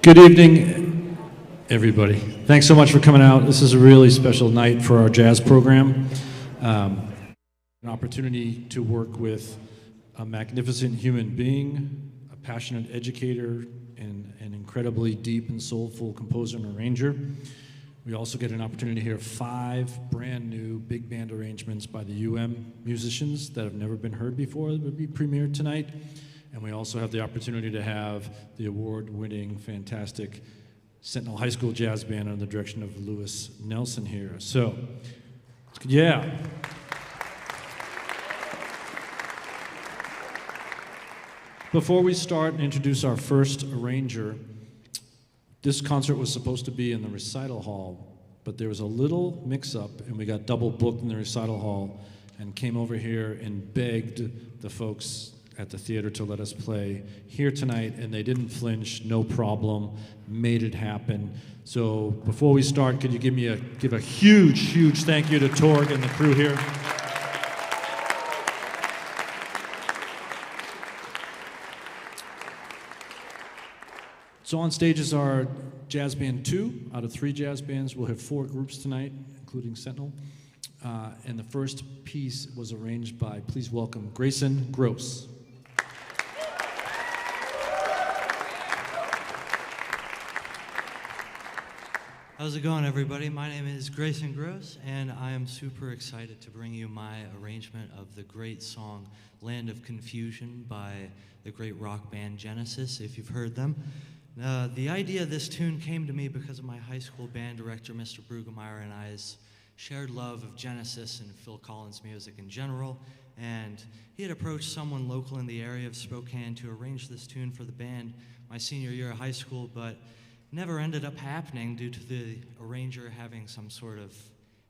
Good evening, everybody. Thanks so much for coming out. This is a really special night for our jazz program. An opportunity to work with a magnificent human being, a passionate educator, and an incredibly deep and soulful composer and arranger. We also get an opportunity to hear 5 brand new big band arrangements by the musicians that have never been heard before that will be premiered tonight. And we also have the opportunity to have the award-winning, fantastic Sentinel High School Jazz Band under the direction of Lewis Nelson here. So, yeah. Before we start and introduce our first arranger, this concert was supposed to be in the recital hall, but there was a little mix-up, and we got double booked in the recital hall and came over here and begged the folks at the theater to let us play here tonight, and they didn't flinch, no problem, made it happen. So before we start, could you give a huge thank you to Torg and the crew here. So on stage is our Jazz Band 2 out of 3 jazz bands. We'll have 4 groups tonight, including Sentinel. And the first piece was arranged by, please welcome, Grayson Gross. How's it going, everybody? My name is Grayson Gross, and I am super excited to bring you my arrangement of the great song Land of Confusion by the great rock band Genesis, if you've heard them. The idea of this tune came to me because of my high school band director, Mr. Brueggemeyer, and I's shared love of Genesis and Phil Collins music in general, and he had approached someone local in the area of Spokane to arrange this tune for the band my senior year of high school, but never ended up happening due to the arranger having some sort of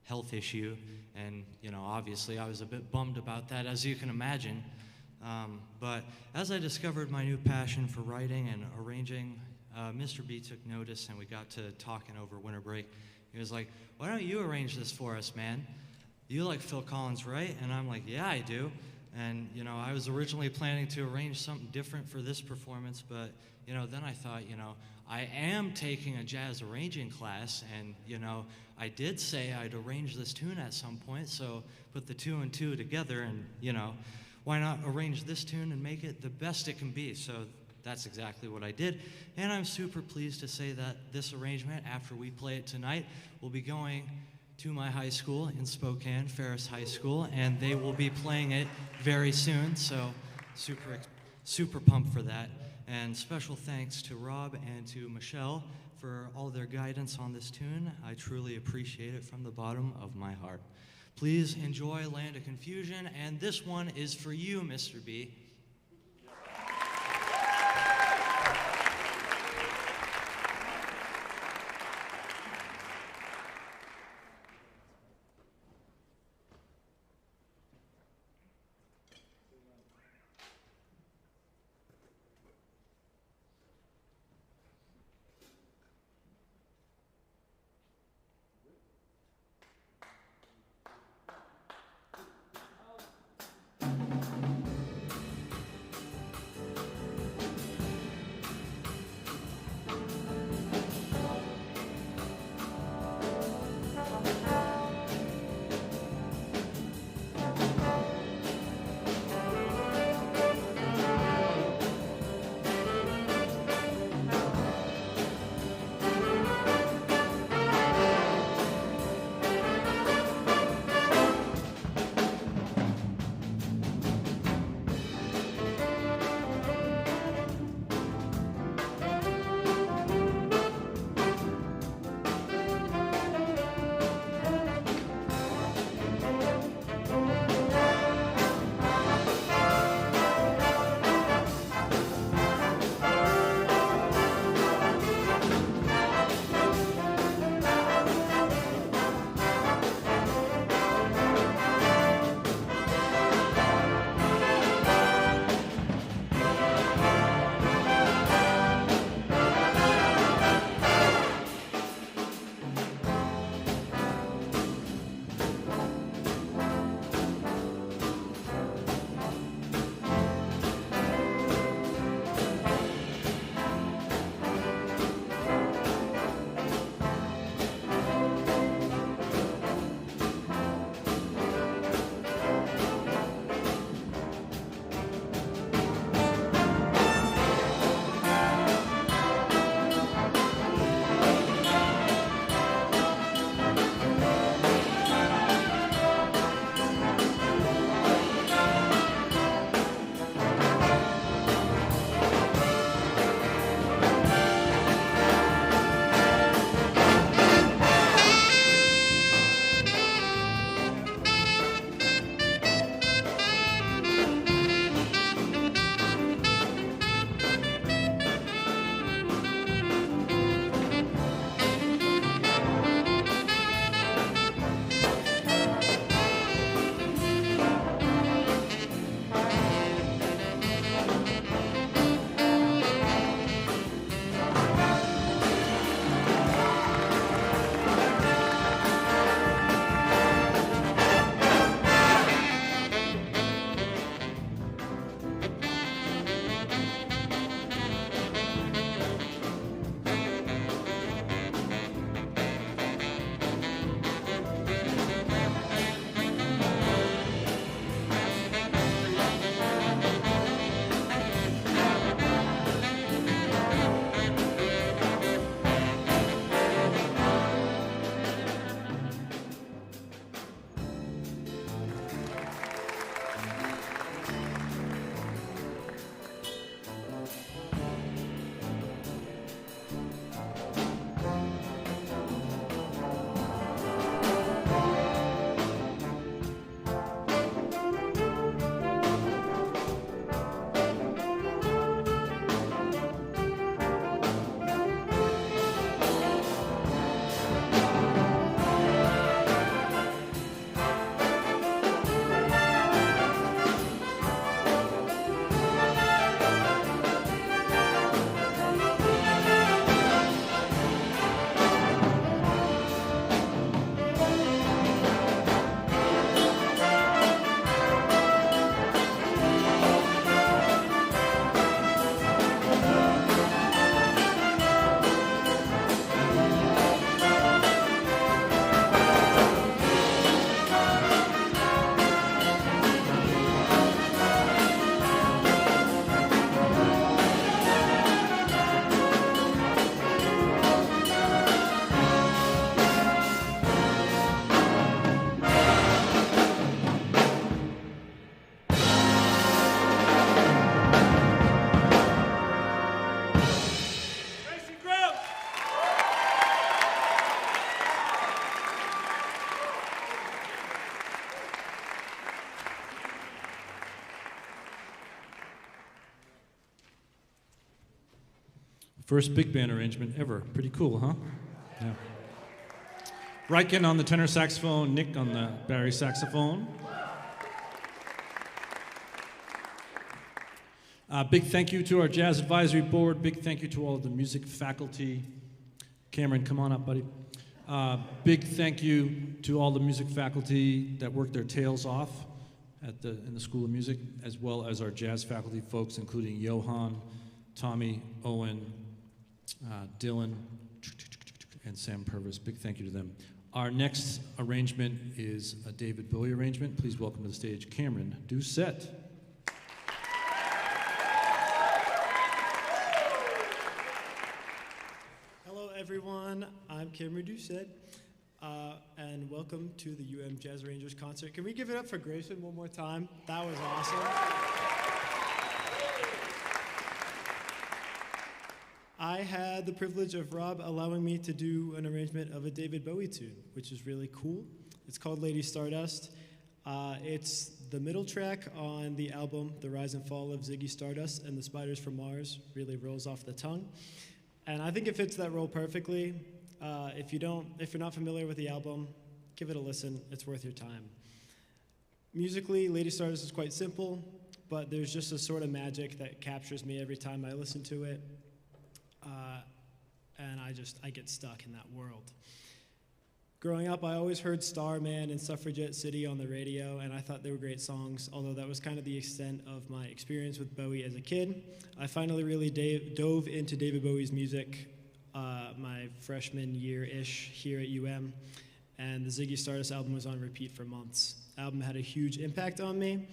health issue. And, obviously I was a bit bummed about that, as you can imagine. But as I discovered my new passion for writing and arranging, Mr. B took notice, and we got to talking over winter break. He was like, "Why don't you arrange this for us, man? You like Phil Collins, right?" And I'm like, "Yeah, I do." And, I was originally planning to arrange something different for this performance, but, then I thought, I am taking a jazz arranging class, and, I did say I'd arrange this tune at some point, so put the 2 and 2 together, and, why not arrange this tune and make it the best it can be? So that's exactly what I did, and I'm super pleased to say that this arrangement, after we play it tonight, will be going to my high school in Spokane, Ferris High School, and they will be playing it very soon, so super pumped for that. And special thanks to Rob and to Michelle for all their guidance on this tune. I truly appreciate it from the bottom of my heart. Please enjoy Land of Confusion, and this one is for you, Mr. B. First big band arrangement ever. Pretty cool, huh? Yeah. Riken on the tenor saxophone, Nick on the Barry saxophone. Big thank you to our Jazz Advisory Board. Big thank you to all of the music faculty. Cameron, come on up, buddy. Big thank you to all the music faculty that worked their tails off in the School of Music, as well as our jazz faculty folks, including Johan, Tommy, Owen, Dylan, and Sam Purvis. Big thank you to them. Our next arrangement is a David Bowie arrangement. Please welcome to the stage Cameron Doucette. Hello, everyone. I'm Cameron Doucette, and welcome to the UM Jazz Rangers concert. Can we give it up for Grayson one more time? That was awesome. I had the privilege of Rob allowing me to do an arrangement of a David Bowie tune, which is really cool. It's called Lady Stardust. It's the middle track on the album The Rise and Fall of Ziggy Stardust and the Spiders from Mars. Really rolls off the tongue. And I think it fits that role perfectly. If you're not familiar with the album, give it a listen. It's worth your time. Musically, Lady Stardust is quite simple, but there's just a sort of magic that captures me every time I listen to it. And I get stuck in that world. Growing up, I always heard Starman and Suffragette City on the radio, and I thought they were great songs, although that was kind of the extent of my experience with Bowie as a kid. I finally really dove into David Bowie's music my freshman year-ish here at UM, and the Ziggy Stardust album was on repeat for months. The album had a huge impact on me,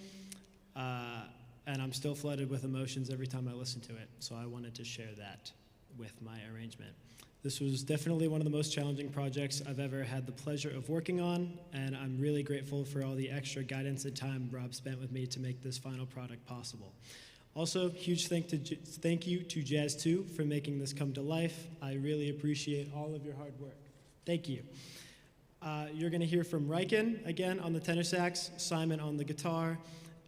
and I'm still flooded with emotions every time I listen to it, so I wanted to share that with my arrangement. This was definitely one of the most challenging projects I've ever had the pleasure of working on, and I'm really grateful for all the extra guidance and time Rob spent with me to make this final product possible. Also, huge thank you to Jazz 2 for making this come to life. I really appreciate all of your hard work. Thank you. You're going to hear from Riken again on the tenor sax, Simon on the guitar,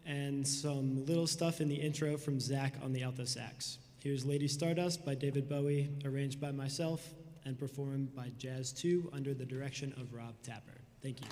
and some little stuff in the intro from Zach on the alto sax. Here's Lady Stardust by David Bowie, arranged by myself and performed by Jazz 2 under the direction of Rob Tapper. Thank you.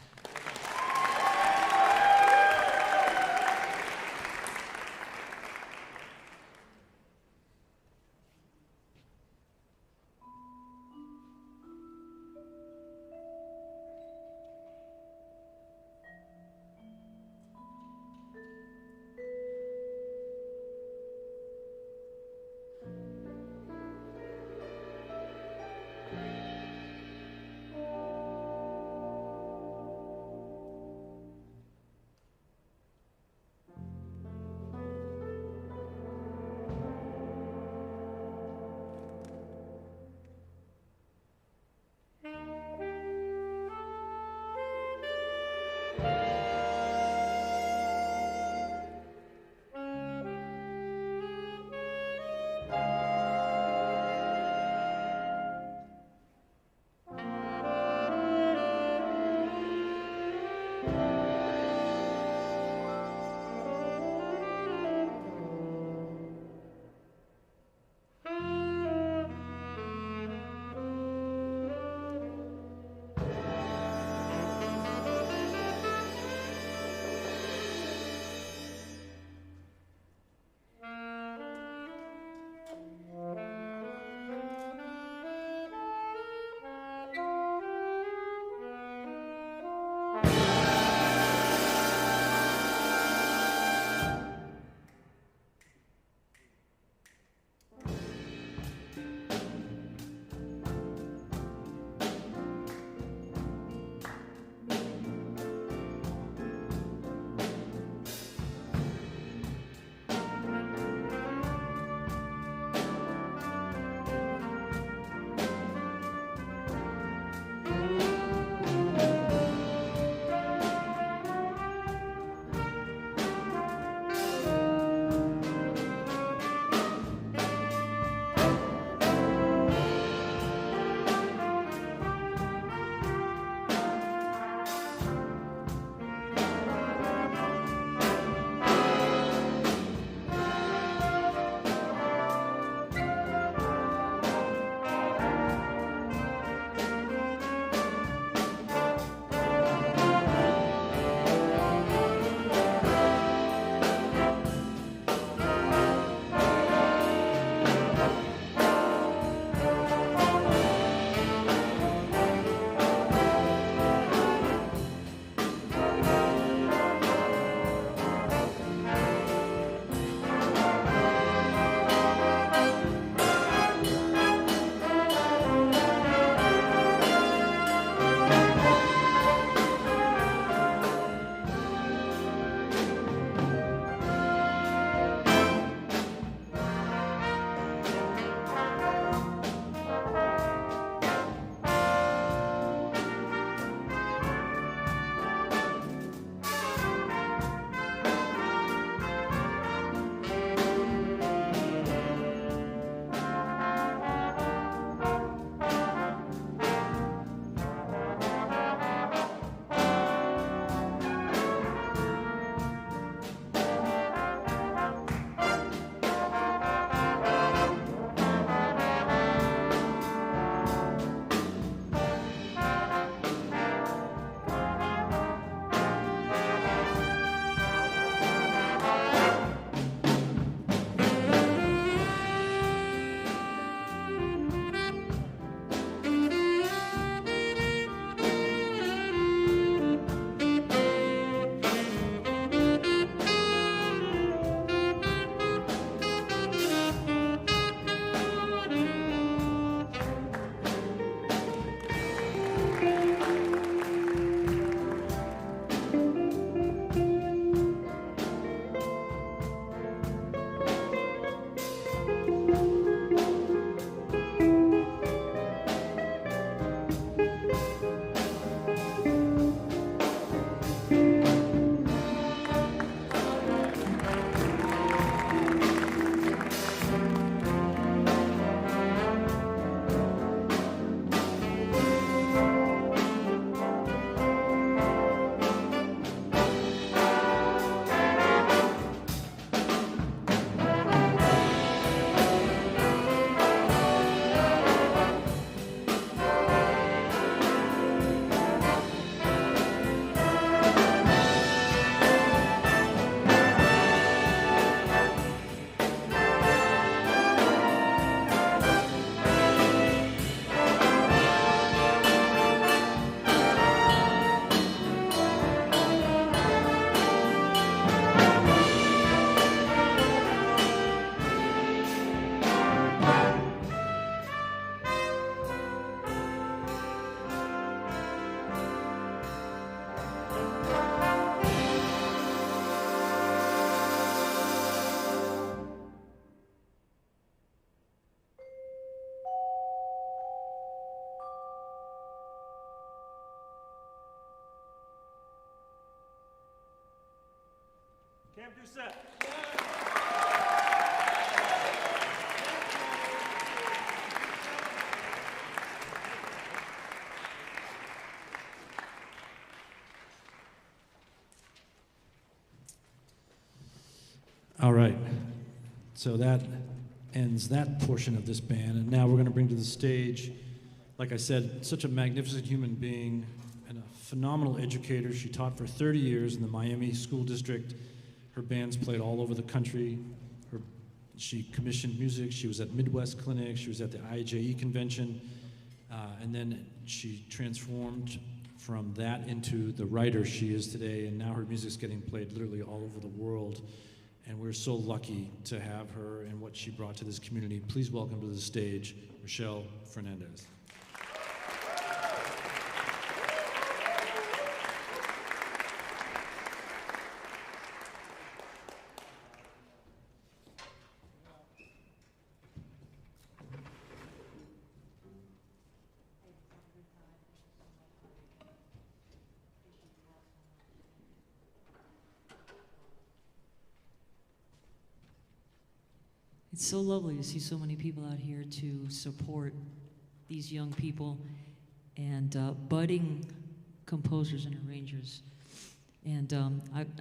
Cam Doucette. All right. So that ends that portion of this band. And now we're going to bring to the stage, like I said, such a magnificent human being and a phenomenal educator. She taught for 30 years in the Miami School District. Her bands played all over the country. She commissioned music. She was at Midwest Clinic. She was at the IJE convention. And then she transformed from that into the writer she is today. And now her music's getting played literally all over the world. And we're so lucky to have her and what she brought to this community. Please welcome to the stage, Rochelle Fernandez. It's so lovely to see so many people out here to support these young people and budding composers and arrangers. And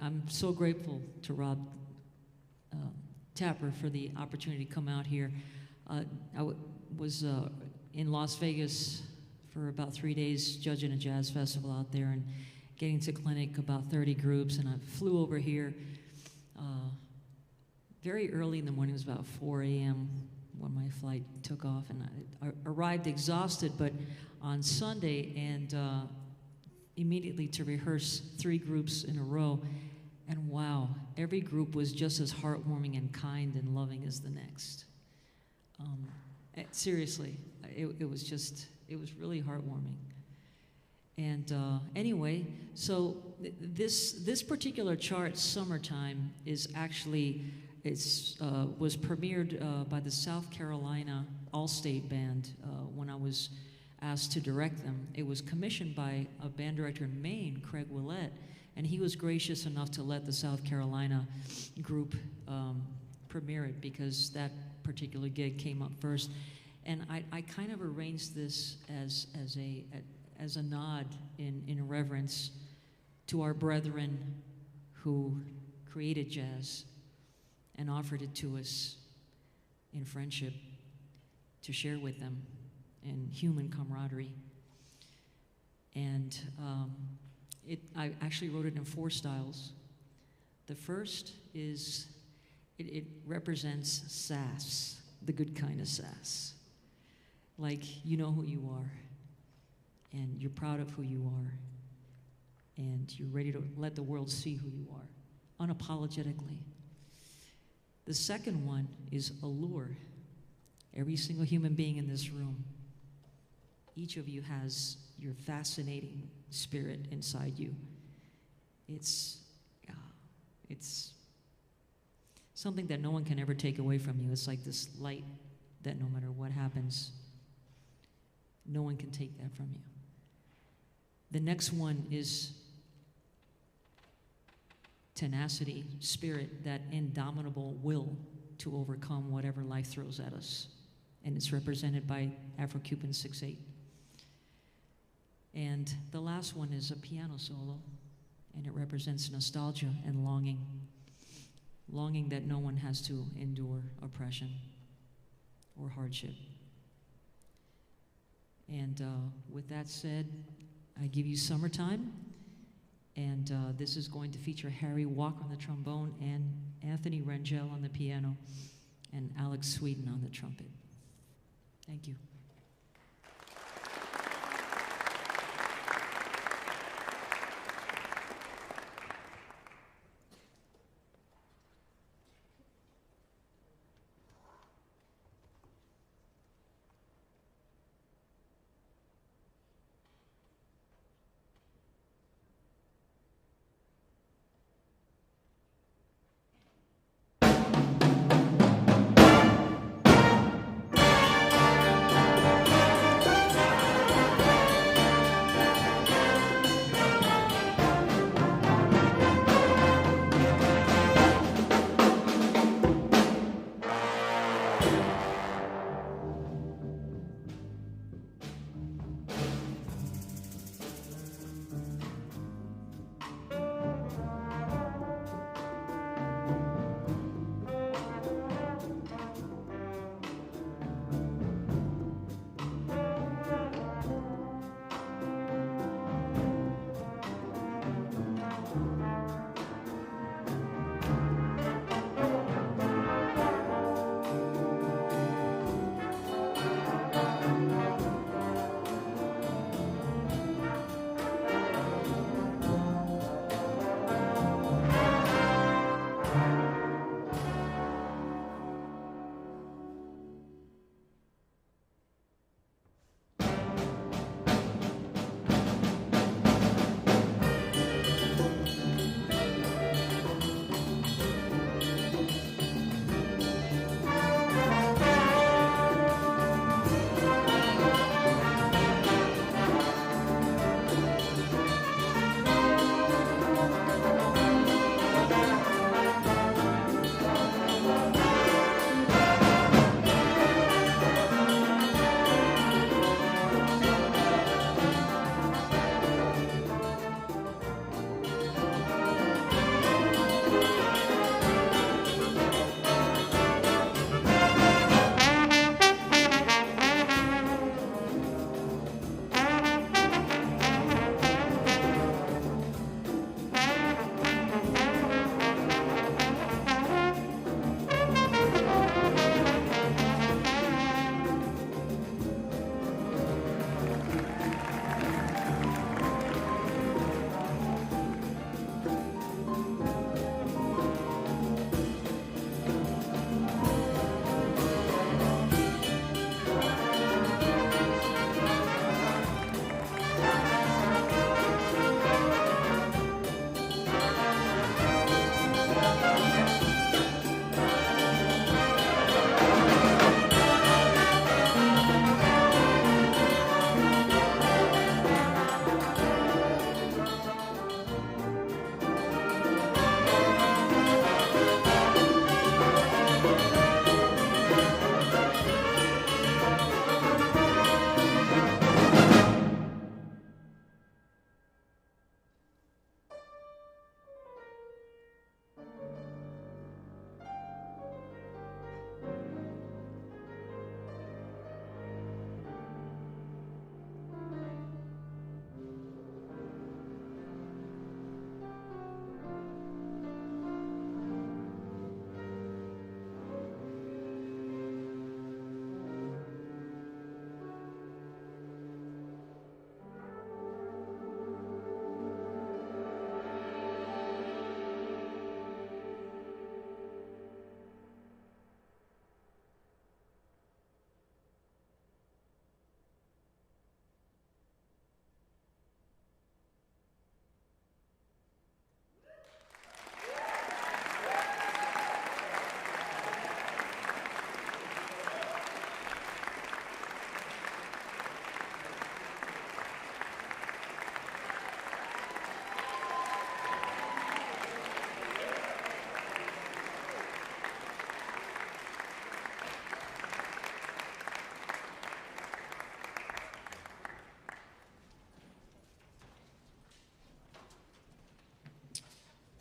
I'm so grateful to Rob Tapper for the opportunity to come out here. Was in Las Vegas for about 3 days judging a jazz festival out there and getting to clinic about 30 groups, and I flew over here very early in the morning. It was about 4 a.m. when my flight took off, and I arrived exhausted, but on Sunday, and immediately to rehearse 3 groups in a row, and wow, every group was just as heartwarming and kind and loving as the next. Seriously, it was really heartwarming. And anyway, so this particular chart, Summertime, is actually, was premiered by the South Carolina All-State Band when I was asked to direct them. It was commissioned by a band director in Maine, Craig Willett, and he was gracious enough to let the South Carolina group premiere it because that particular gig came up first. And I kind of arranged this as a nod in reverence to our brethren who created jazz and offered it to us in friendship to share with them in human camaraderie. And I actually wrote it in 4 styles. The first is, it represents sass, the good kind of sass. Like, you know who you are, and you're proud of who you are, and you're ready to let the world see who you are, unapologetically. The second one is allure. Every single human being in this room, each of you has your fascinating spirit inside you. It's something that no one can ever take away from you. It's like this light that no matter what happens, no one can take that from you. The next one is tenacity, spirit, that indomitable will to overcome whatever life throws at us. And it's represented by Afro-Cuban 6/8. And the last one is a piano solo, and it represents nostalgia and longing. Longing that no one has to endure oppression or hardship. And with that said, I give you Summertime, and this is going to feature Harry Walker on the trombone and Anthony Rangel on the piano and Alex Sweden on the trumpet. Thank you.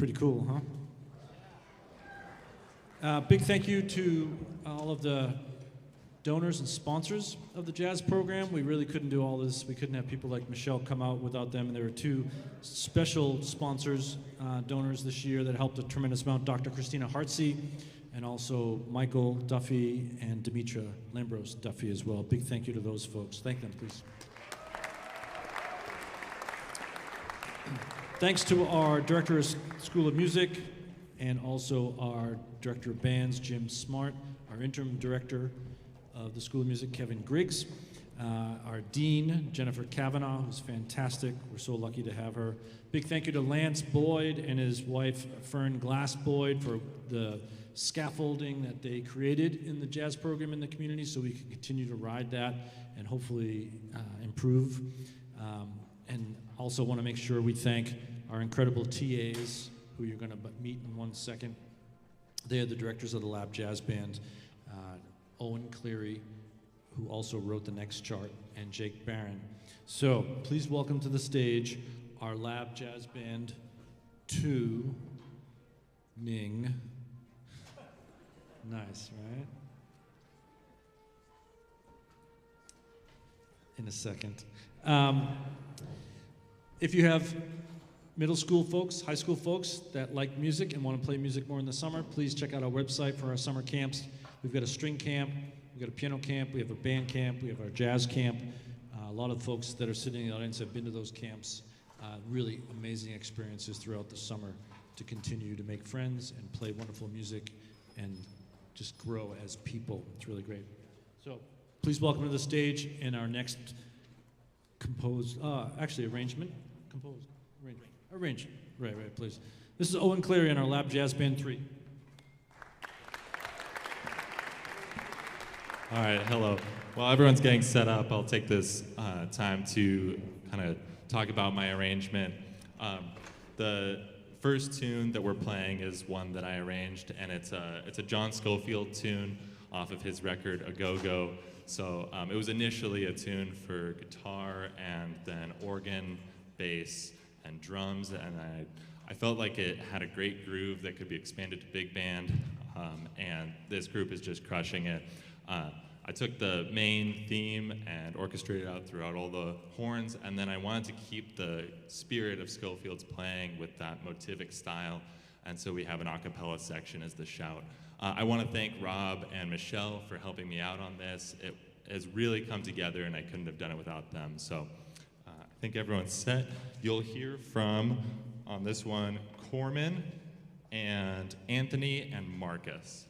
Pretty cool, huh? Big thank you to all of the donors and sponsors of the jazz program. We really couldn't do all this. We couldn't have people like Michelle come out without them. And there were two special sponsors, donors this year that helped a tremendous amount, Dr. Christina Hartsey and also Michael Duffy and Demetra Lambros Duffy as well. Big thank you to those folks. Thank them, please. Thanks to our Director of School of Music and also our Director of Bands, Jim Smart, our Interim Director of the School of Music, Kevin Griggs, our Dean, Jennifer Kavanaugh, who's fantastic. We're so lucky to have her. Big thank you to Lance Boyd and his wife, Fern Glass Boyd, for the scaffolding that they created in the jazz program in the community so we can continue to ride that and hopefully improve. And also want to make sure we thank our incredible TAs, who you're going to meet in 1 second. They are the directors of the Lab Jazz Band, Owen Cleary, who also wrote the next chart, and Jake Barron. So please welcome to the stage our Lab Jazz Band 2, Ning. Nice, right? In a second. If you have middle school folks, high school folks that like music and want to play music more in the summer, please check out our website for our summer camps. We've got a string camp, we've got a piano camp, we have a band camp, we have our jazz camp. A lot of folks that are sitting in the audience have been to those camps. Really amazing experiences throughout the summer to continue to make friends and play wonderful music and just grow as people. It's really great. So please welcome to the stage in our next arranged. Right, please. This is Owen Cleary and our Lab Jazz Band 3. All right, hello. While everyone's getting set up, I'll take this time to kind of talk about my arrangement. The first tune that we're playing is one that I arranged, and it's a John Scofield tune off of his record A Go-Go. So it was initially a tune for guitar and then organ, bass, and drums, and I felt like it had a great groove that could be expanded to big band, and this group is just crushing it. I took the main theme and orchestrated out throughout all the horns, and then I wanted to keep the spirit of Scofield's playing with that motivic style, and so we have an a cappella section as the shout. I want to thank Rob and Michelle for helping me out on this. It has really come together, and I couldn't have done it without them. So I think everyone's set. You'll hear from, on this one, Corman and Anthony and Marcus.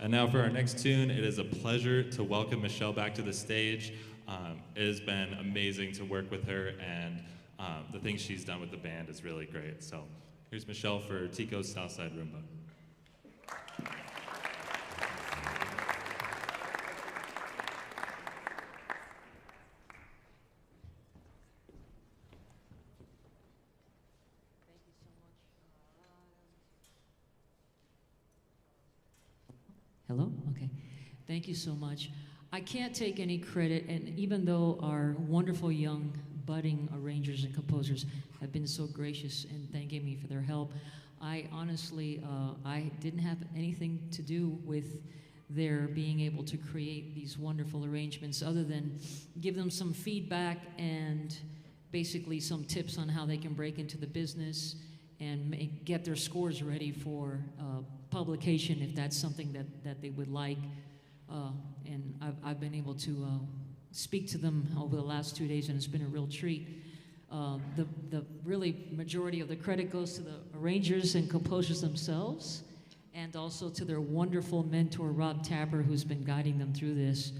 And now for our next tune, it is a pleasure to welcome Michelle back to the stage. It has been amazing to work with her, and the things she's done with the band is really great. So here's Michelle for Tico's Southside Rumba. Hello? Okay. Thank you so much. I can't take any credit, and even though our wonderful young budding arrangers and composers have been so gracious in thanking me for their help, I honestly, I didn't have anything to do with their being able to create these wonderful arrangements other than give them some feedback and basically some tips on how they can break into the business and get their scores ready for publication if that's something that they would like. And I've been able to speak to them over the last 2 days, and it's been a real treat. The really majority of the credit goes to the arrangers and composers themselves, and also to their wonderful mentor, Rob Tapper, who's been guiding them through this.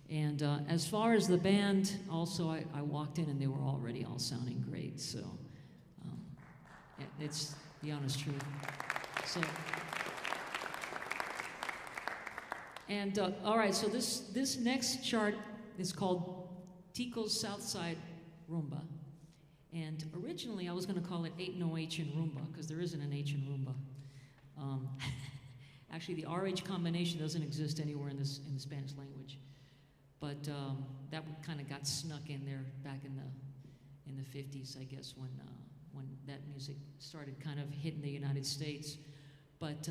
And as far as the band, also, I walked in and they were already all sounding great, so it's the honest truth. So. And all right, so this next chart is called Tico's Southside Rumba. And originally I was going to call it Ain't No H in Rumba, because there isn't an H in Rumba. Actually, the RH combination doesn't exist anywhere in the Spanish language. But that kind of got snuck in there back in the 50s, I guess, when that music started kind of hitting the United States. But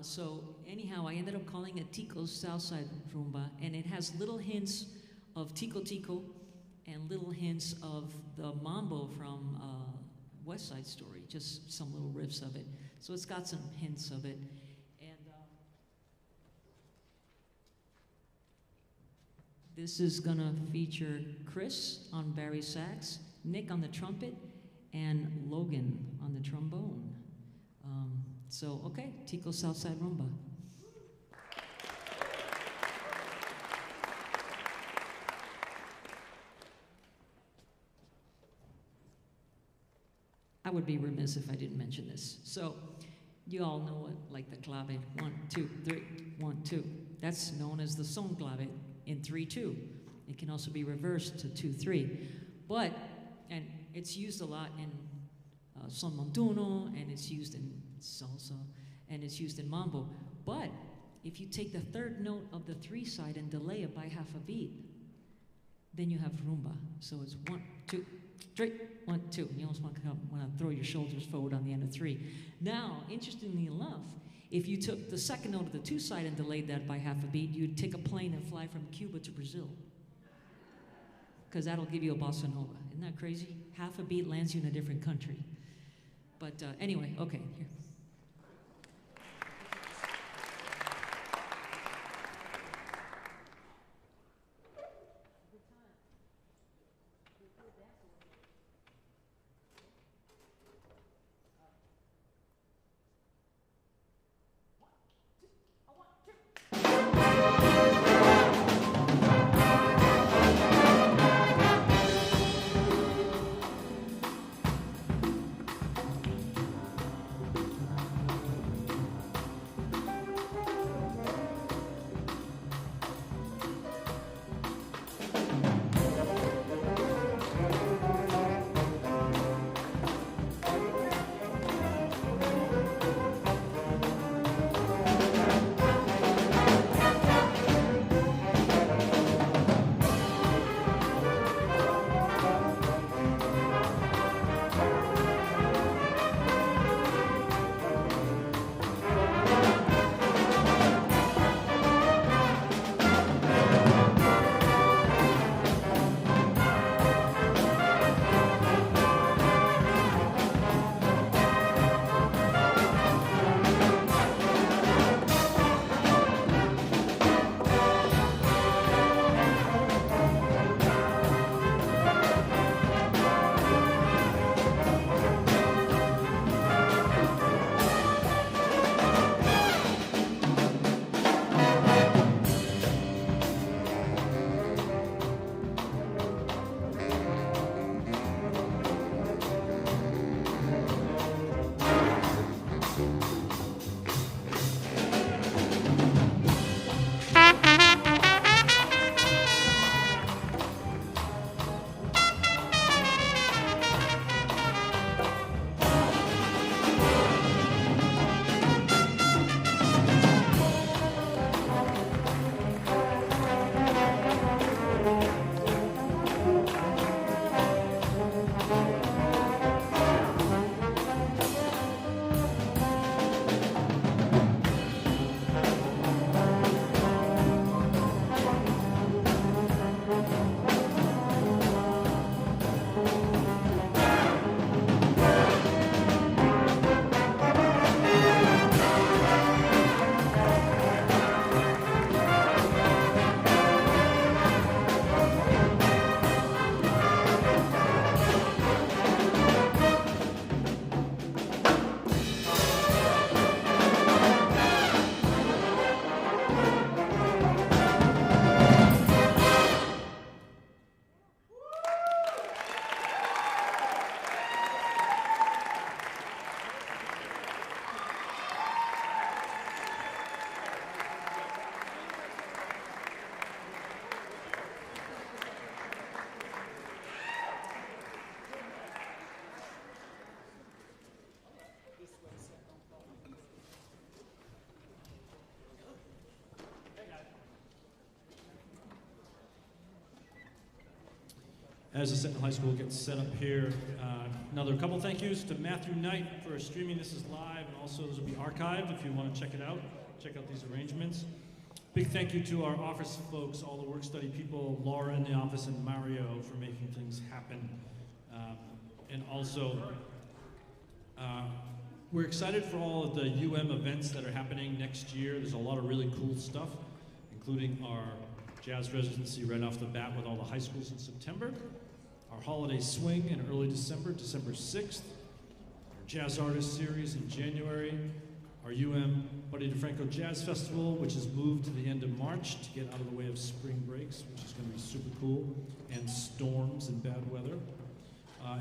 so anyhow, I ended up calling it Tico's Southside Rumba, and it has little hints of Tico Tico and little hints of the mambo from West Side Story, just some little riffs of it. So it's got some hints of it. And this is gonna feature Chris on bari sax, Nick on the trumpet, and Logan on the trombone. So, okay, Tico's Southside Rumba. I would be remiss if I didn't mention this. So, you all know it, like the clave, 1, 2, 3, 1, 2. That's known as the son clave in 3/2. It can also be reversed to 2/3. But, and it's used a lot in son montuno, and it's used in salsa, and it's used in mambo. But if you take the third note of the 3 side and delay it by half a beat, then you have rumba. So it's 1, 2, 3, 1, 2. And you almost want to throw your shoulders forward on the end of 3. Now, interestingly enough, if you took the second note of the 2 side and delayed that by half a beat, you'd take a plane and fly from Cuba to Brazil. Because that'll give you a bossa nova. Isn't that crazy? Half a beat lands you in a different country. But anyway, okay, here. as the Sentinel High School gets set up here. Another couple thank yous to Matthew Knight for streaming this is live, and also this will be archived if you want to check it out. Check out these arrangements. Big thank you to our office folks, all the work study people, Laura in the office and Mario for making things happen. And also, we're excited for all of the UM events that are happening next year. There's a lot of really cool stuff, including our jazz residency right off the bat with all the high schools in September, our holiday swing in early December, December 6th, our jazz artist series in January, our Buddy DeFranco Jazz Festival, which has moved to the end of March to get out of the way of spring breaks, which is going to be super cool, and storms and bad weather.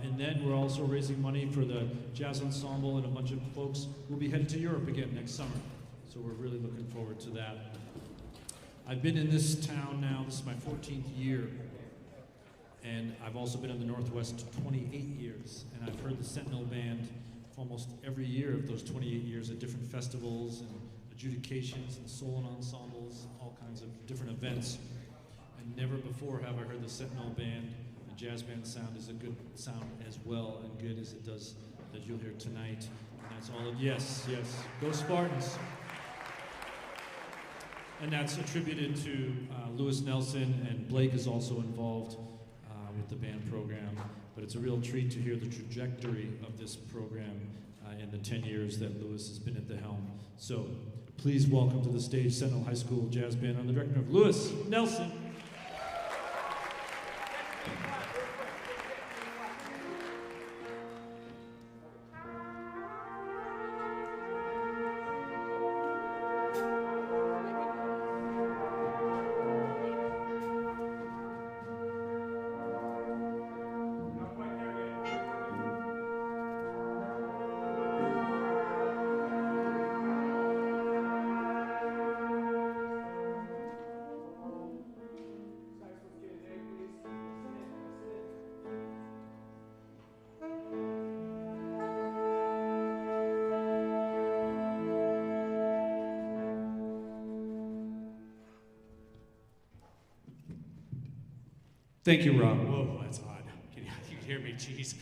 And then we're also raising money for the Jazz Ensemble, and a bunch of folks will be headed to Europe again next summer. So we're really looking forward to that. I've been in this town now, this is my 14th year, and I've also been in the Northwest 28 years, and I've heard the Sentinel Band almost every year of those 28 years at different festivals and adjudications and solo ensembles, all kinds of different events. And never before have I heard the Sentinel Band, the jazz band sound is a good sound as well, and good as it does that you'll hear tonight. And that's all yes, go Spartans. And that's attributed to Lewis Nelson, and Blake is also involved with the band program. But it's a real treat to hear the trajectory of this program in the 10 years that Lewis has been at the helm. So please welcome to the stage Sentinel High School Jazz Band under the direction of Lewis Nelson. Thank you, Rob. Whoa, that's odd. You can hear me, jeez.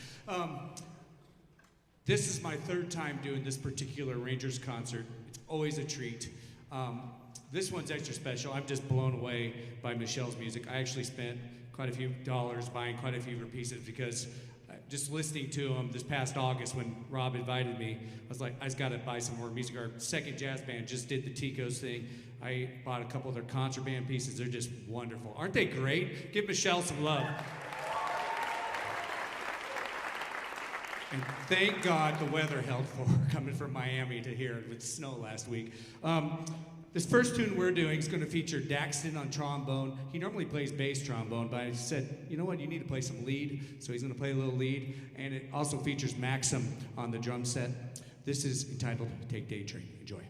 This is my third time doing this particular Rangers concert. It's always a treat. This one's extra special. I'm just blown away by Michelle's music. I actually spent quite a few dollars buying quite a few of her pieces because just listening to them this past August when Rob invited me, I was like, I just got to buy some more music. Our second jazz band just did the Ticos thing. I bought a couple of their concert band pieces. They're just wonderful. Aren't they great? Give Michelle some love. And thank God the weather held for her coming from Miami to here with snow last week. This first tune we're doing is going to feature Daxton on trombone. He normally plays bass trombone, but I said, you know what, you need to play some lead, so he's going to play a little lead. And it also features Maxim on the drum set. This is entitled Take Day Train. Enjoy.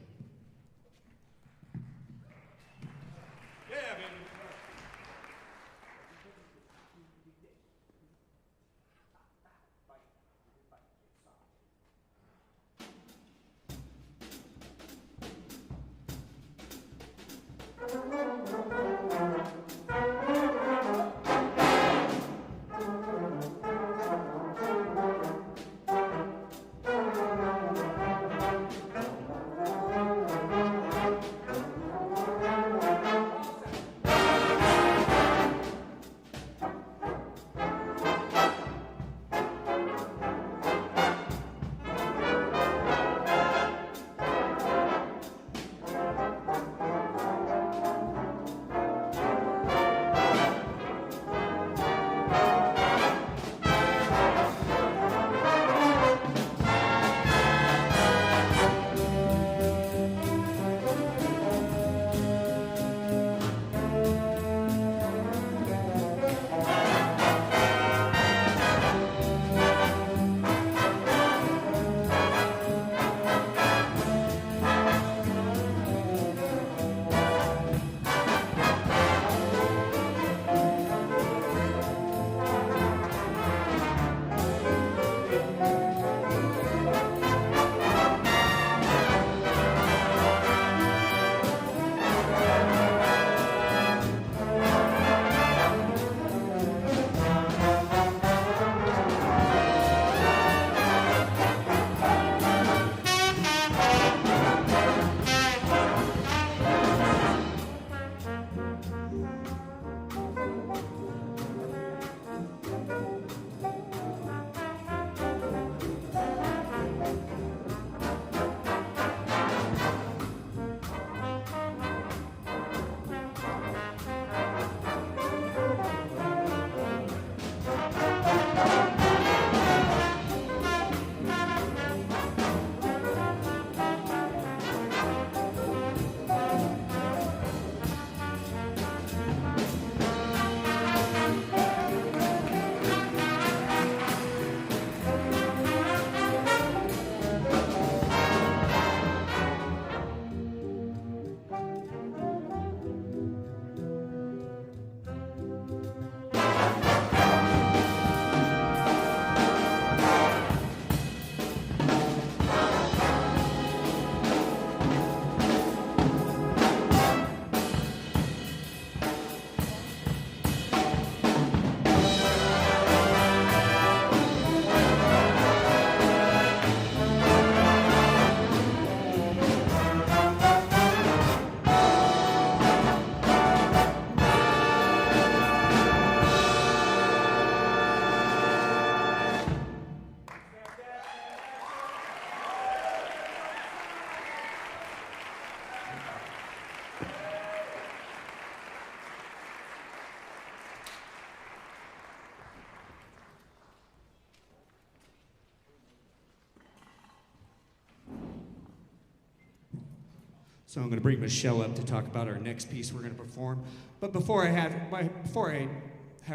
So I'm going to bring Michelle up to talk about our next piece we're going to perform. But before I have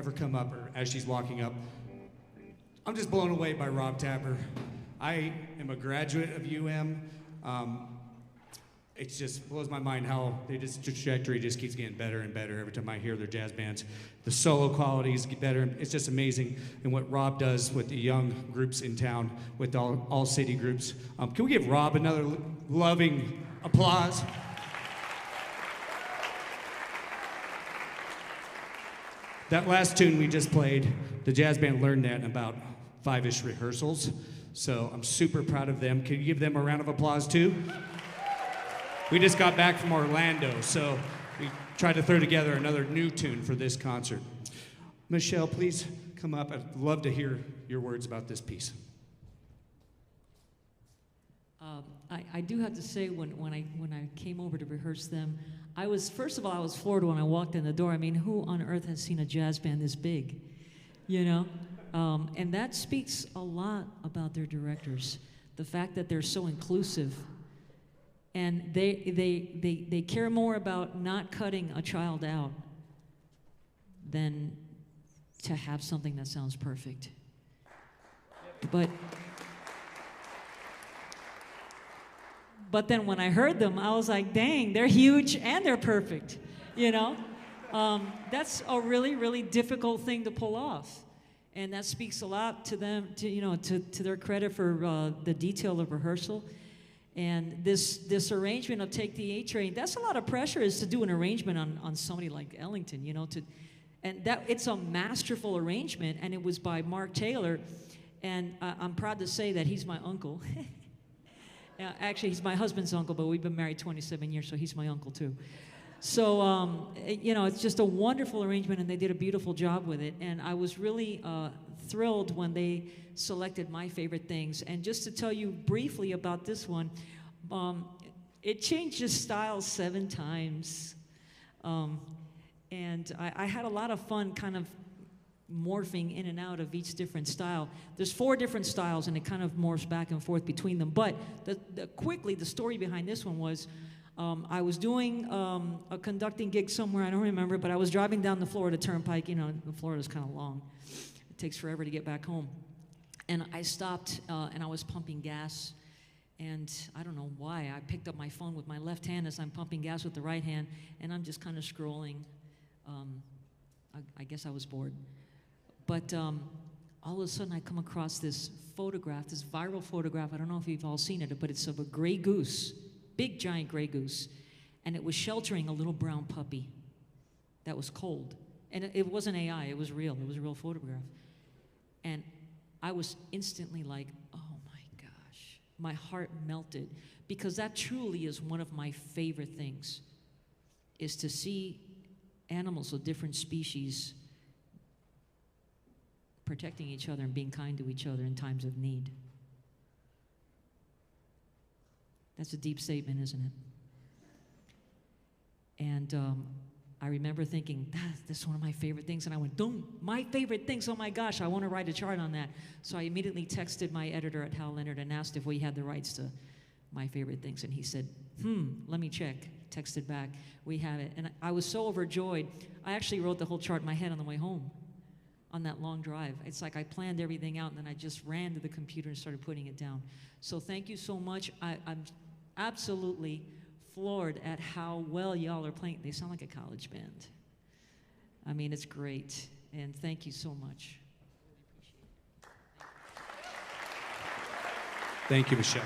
her come up, or as she's walking up, I'm just blown away by Rob Tapper. I am a graduate of UM. It just blows my mind how the trajectory just keeps getting better and better every time I hear their jazz bands. The solo qualities get better. It's just amazing. And what Rob does with the young groups in town, with all city groups. Can we give Rob another loving applause? That last tune we just played, the jazz band learned that in about 5-ish rehearsals. So I'm super proud of them. Can you give them a round of applause too? We just got back from Orlando, so we tried to throw together another new tune for this concert. Michelle, please come up. I'd love to hear your words about this piece. I do have to say, when I came over to rehearse them, first of all, I was floored when I walked in the door. I mean, who on earth has seen a jazz band this big, you know? And that speaks a lot about their directors, the fact that they're so inclusive, and they care more about not cutting a child out than to have something that sounds perfect. But then when I heard them, I was like, dang, they're huge and they're perfect, you know? That's a really, really difficult thing to pull off. And that speaks a lot to them, to their credit for the detail of rehearsal. And this arrangement of Take the A Train, that's a lot of pressure, is to do an arrangement on somebody like Ellington, you know, and that it's a masterful arrangement, and it was by Mark Taylor, and I'm proud to say that he's my uncle. Actually, he's my husband's uncle, but we've been married 27 years, so he's my uncle too. So, it's just a wonderful arrangement, and they did a beautiful job with it. And I was really thrilled when they selected my favorite things. And just to tell you briefly about this one, it changed its style 7 times. And I had a lot of fun kind of morphing in and out of each different style. There's 4 different styles, and it kind of morphs back and forth between them. But quickly, the story behind this one was, I was doing a conducting gig somewhere, I don't remember, but I was driving down the Florida Turnpike. You know, Florida's kind of long. It takes forever to get back home. And I stopped, and I was pumping gas. And I don't know why, I picked up my phone with my left hand as I'm pumping gas with the right hand, and I'm just kind of scrolling. I guess I was bored. But all of a sudden, I come across this photograph, this viral photograph. I don't know if you've all seen it, but it's of a gray goose, big, giant gray goose. And it was sheltering a little brown puppy that was cold. And it wasn't AI, it was real. It was a real photograph. And I was instantly like, oh my gosh. My heart melted. Because that truly is one of my favorite things, is to see animals of different species protecting each other and being kind to each other in times of need. That's a deep statement, isn't it? And I remember thinking, this is one of my favorite things. And I went, my favorite things, oh my gosh, I want to write a chart on that. So I immediately texted my editor at Hal Leonard and asked if we had the rights to my favorite things. And he said, let me check. Texted back, we have it. And I was so overjoyed, I actually wrote the whole chart in my head on the way home on that long drive. It's like I planned everything out, and then I just ran to the computer and started putting it down. So thank you so much. I'm absolutely floored at how well y'all are playing. They sound like a college band. I mean, it's great. And thank you so much. Thank you, Michelle.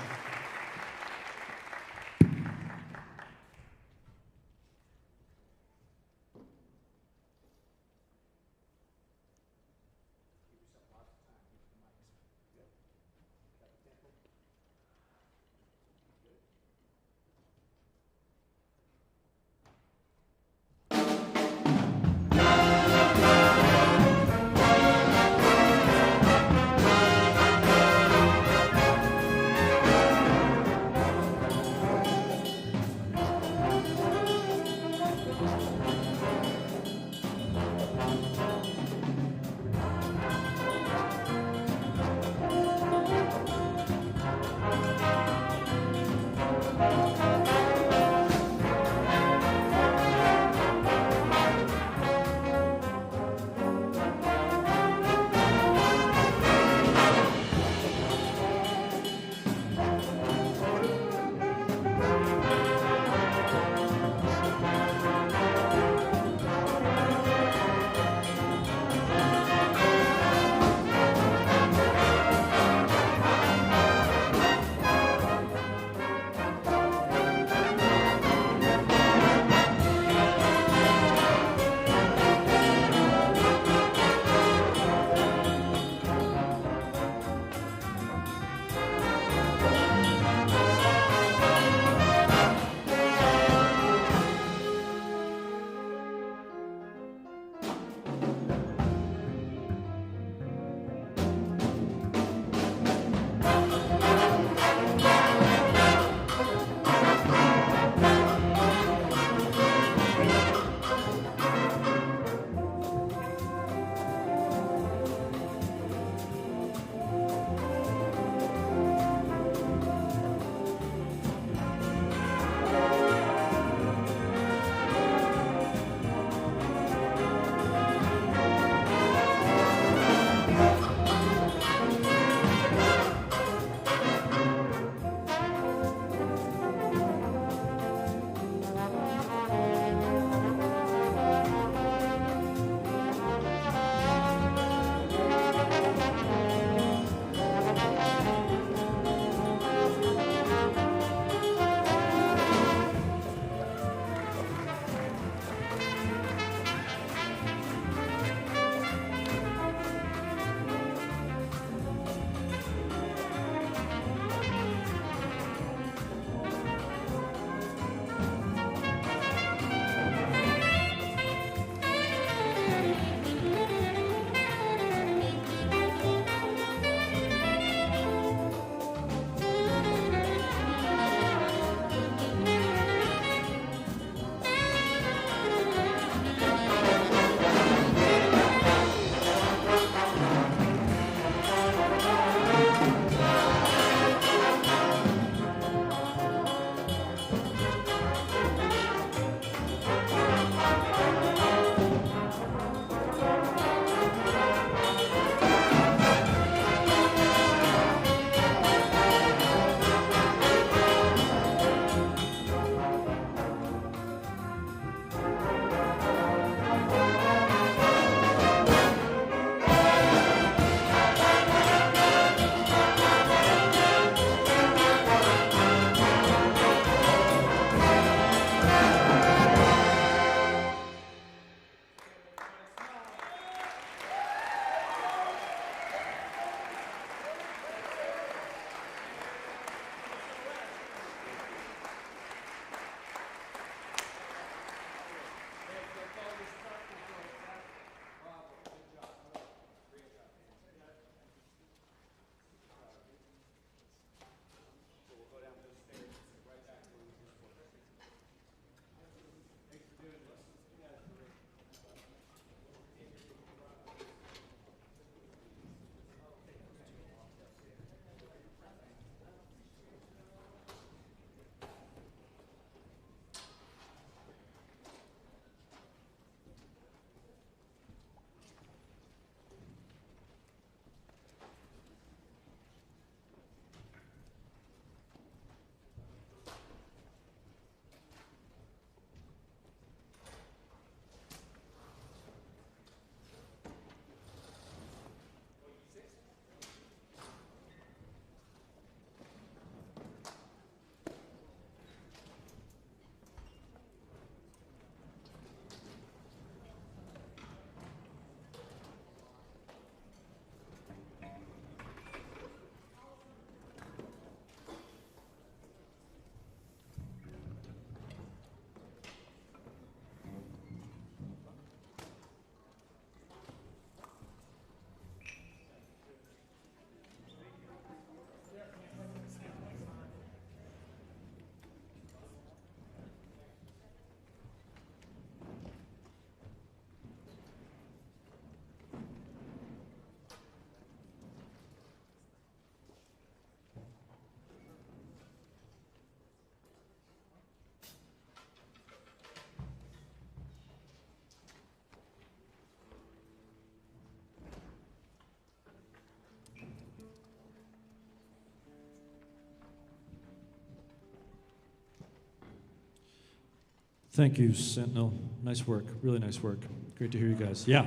Thank you, Sentinel. Nice work. Really nice work. Great to hear you guys. Yeah.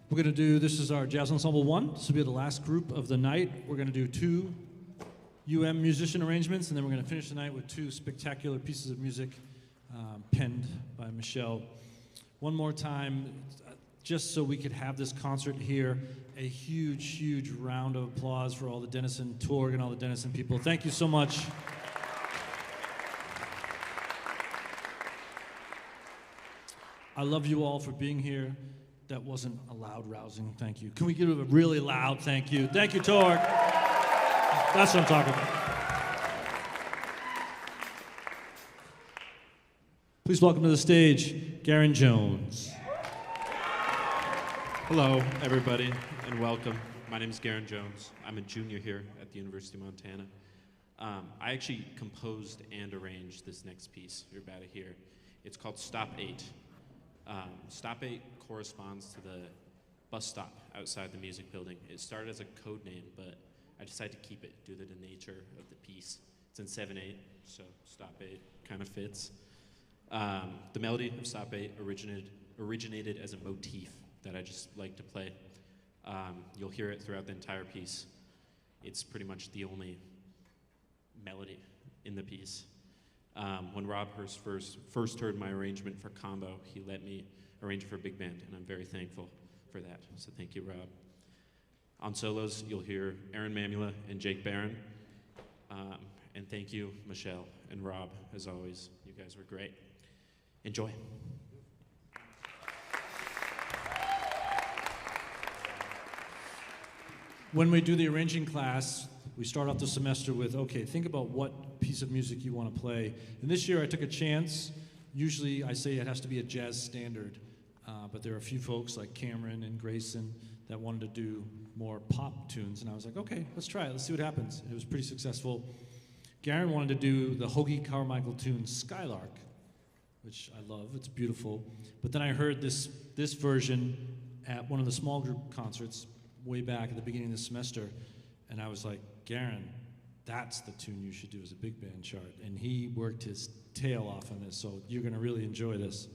We're going to do, this is our Jazz Ensemble 1. This will be the last group of the night. We're going to do 2 musician arrangements, and then we're going to finish the night with 2 spectacular pieces of music penned by Michelle. One more time, just so we could have this concert here, a huge, huge round of applause for all the Denison Torg and all the Denison people. Thank you so much. I love you all for being here. That wasn't a loud, rousing thank you. Can we give a really loud thank you? Thank you, Torg. That's what I'm talking about. Please welcome to the stage, Garen Jones. Hello, everybody, and welcome. My name is Garen Jones. I'm a junior here at the University of Montana. I actually composed and arranged this next piece you're about to hear. It's called Stop 8. Stop 8 corresponds to the bus stop outside the music building. It started as a code name, but I decided to keep it due to the nature of the piece. It's in 7/8, so Stop 8 kind of fits. The melody of Stop 8 originated as a motif that I just like to play. You'll hear it throughout the entire piece. It's pretty much the only melody in the piece. When Rob Hurst first heard my arrangement for combo, he let me arrange it for big band, and I'm very thankful for that. So thank you, Rob. On solos, you'll hear Aaron Mamula and Jake Barron. And thank you, Michelle and Rob, as always. You guys were great. Enjoy. When we do the arranging class, we start off the semester with, okay, think about what piece of music you want to play. And this year I took a chance. Usually I say it has to be a jazz standard, but there are a few folks like Cameron and Grayson that wanted to do more pop tunes. And I was like, okay, let's try it. Let's see what happens. And it was pretty successful. Garen wanted to do the Hoagie Carmichael tune Skylark, which I love. It's beautiful. But then I heard this version at one of the small group concerts way back at the beginning of the semester, and I was like, Garen, that's the tune you should do as a big band chart. And he worked his tail off on this, so you're going to really enjoy this.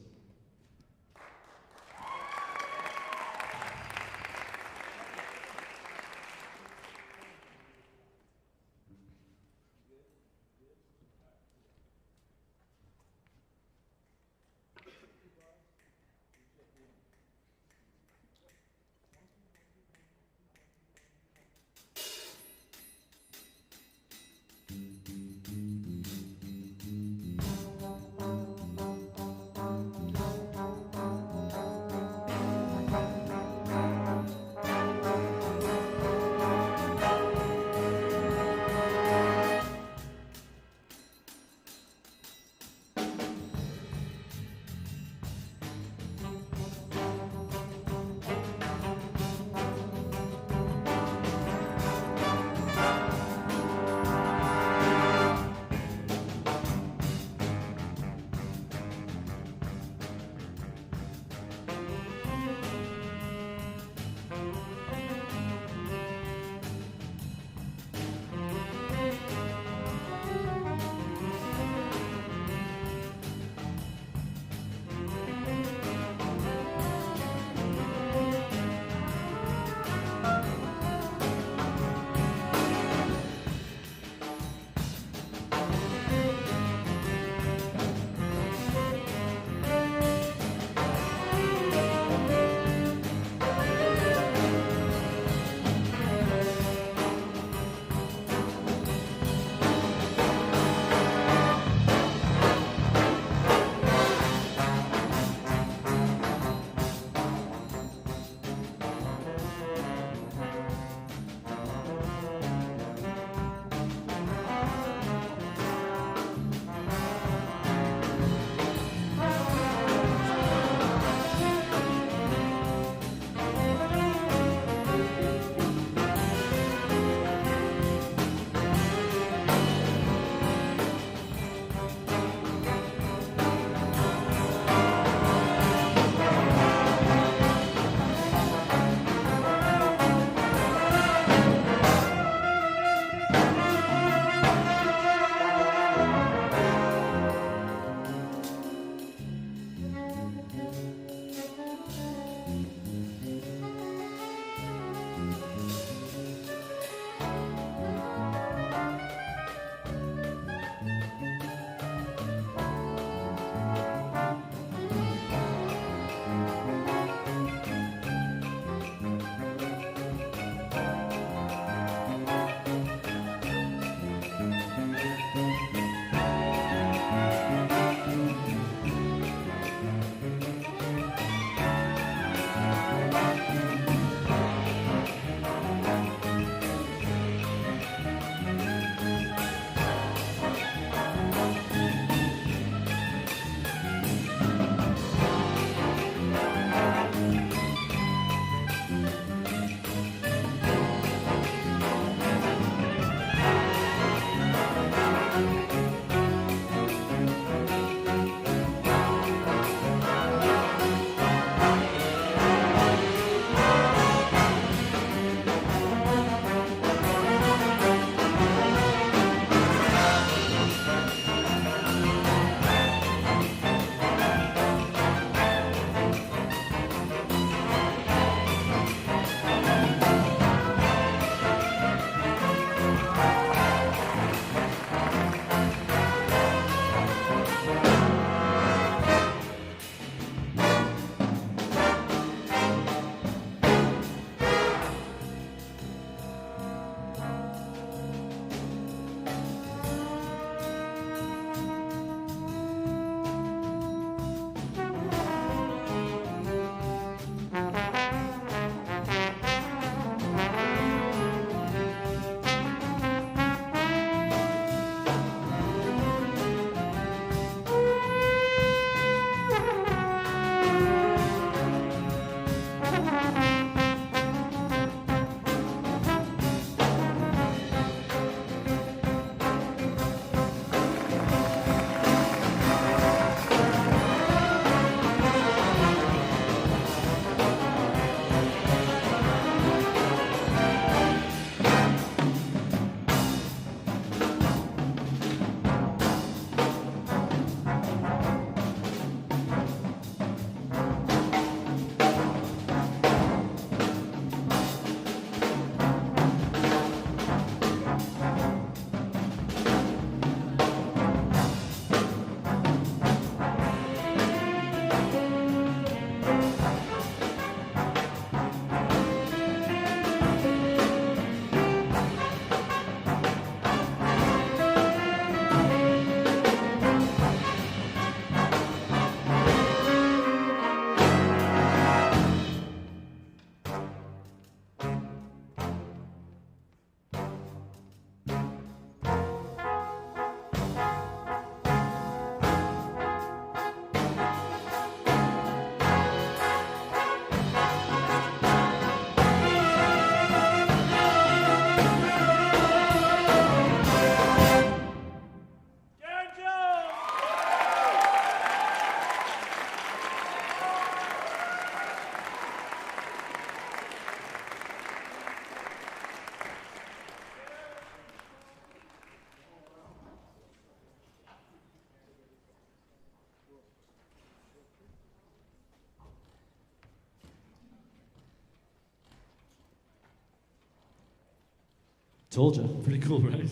Told you. Pretty cool, right?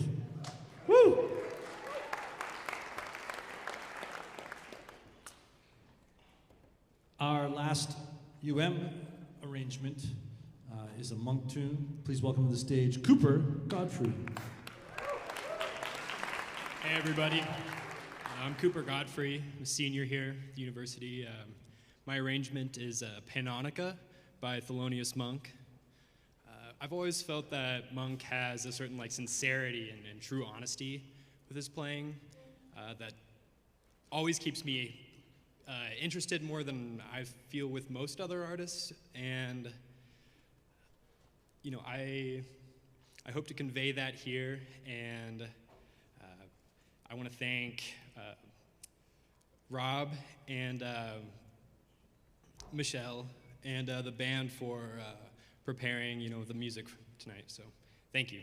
Woo! Our last arrangement is a monk tune. Please welcome to the stage Cooper Godfrey. Hey everybody, I'm Cooper Godfrey. I'm a senior here at the university. My arrangement is Panonica by Thelonious Monk. I've always felt that Monk has a certain sincerity and true honesty with his playing that always keeps me interested more than I feel with most other artists. And I hope to convey that here, and I want to thank Rob and Michelle and the band for preparing, the music tonight. So, thank you.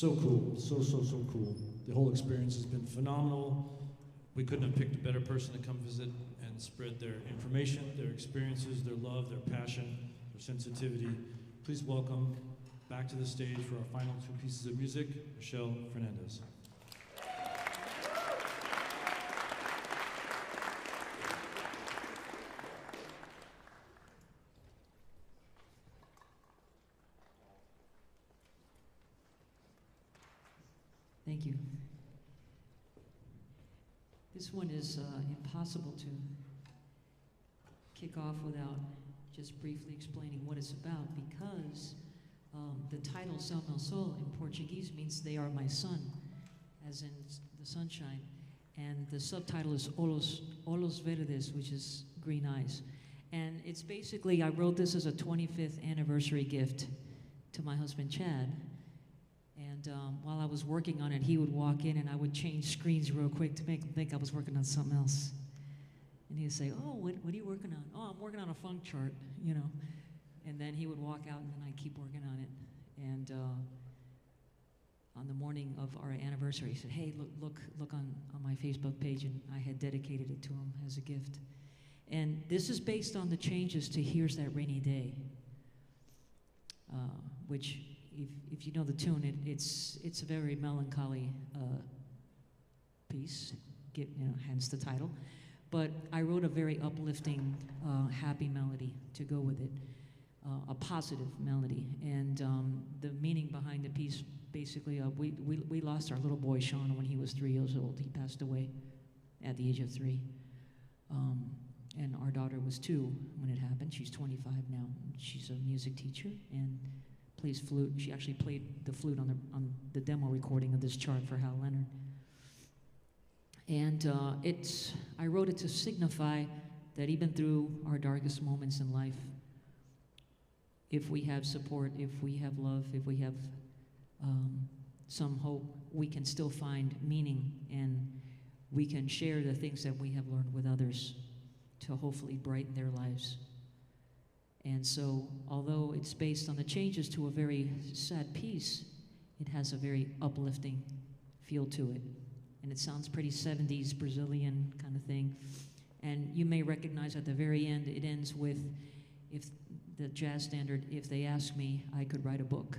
so cool, so cool. The whole experience has been phenomenal. We couldn't have picked a better person to come visit and spread their information, their experiences, their love, their passion, their sensitivity. Please welcome back to the stage for our final two pieces of music, Michelle Fernandez. Thank you. This one is impossible to kick off without just briefly explaining what it's about, because the title Sal Meu Sol in Portuguese means they are my sun, as in the sunshine, and the subtitle is Olhos Verdes, which is green eyes. And it's basically, I wrote this as a 25th anniversary gift to my husband Chad. And while I was working on it, he would walk in and I would change screens real quick to make him think I was working on something else. And he'd say, "Oh, what are you working on?" "Oh, I'm working on a funk chart, you know." And then he would walk out and then I'd keep working on it. And on the morning of our anniversary, he said, "Hey, look on my Facebook page," and I had dedicated it to him as a gift. And this is based on the changes to Here's That Rainy Day, which, if you know the tune, it's a very melancholy piece, hence the title. But I wrote a very uplifting, happy melody to go with it, a positive melody. And the meaning behind the piece, basically, we lost our little boy Sean when he was 3 years old. He passed away at the age of 3. And our daughter was 2 when it happened. She's 25 now. She's a music teacher and plays flute. She actually played the flute on the demo recording of this chart for Hal Leonard. And I wrote it to signify that even through our darkest moments in life, if we have support, if we have love, if we have some hope, we can still find meaning, and we can share the things that we have learned with others to hopefully brighten their lives. And so, although it's based on the changes to a very sad piece, it has a very uplifting feel to it. And it sounds pretty 70s Brazilian kind of thing. And you may recognize at the very end, it ends with, if the jazz standard, "If they ask me, I could write a book."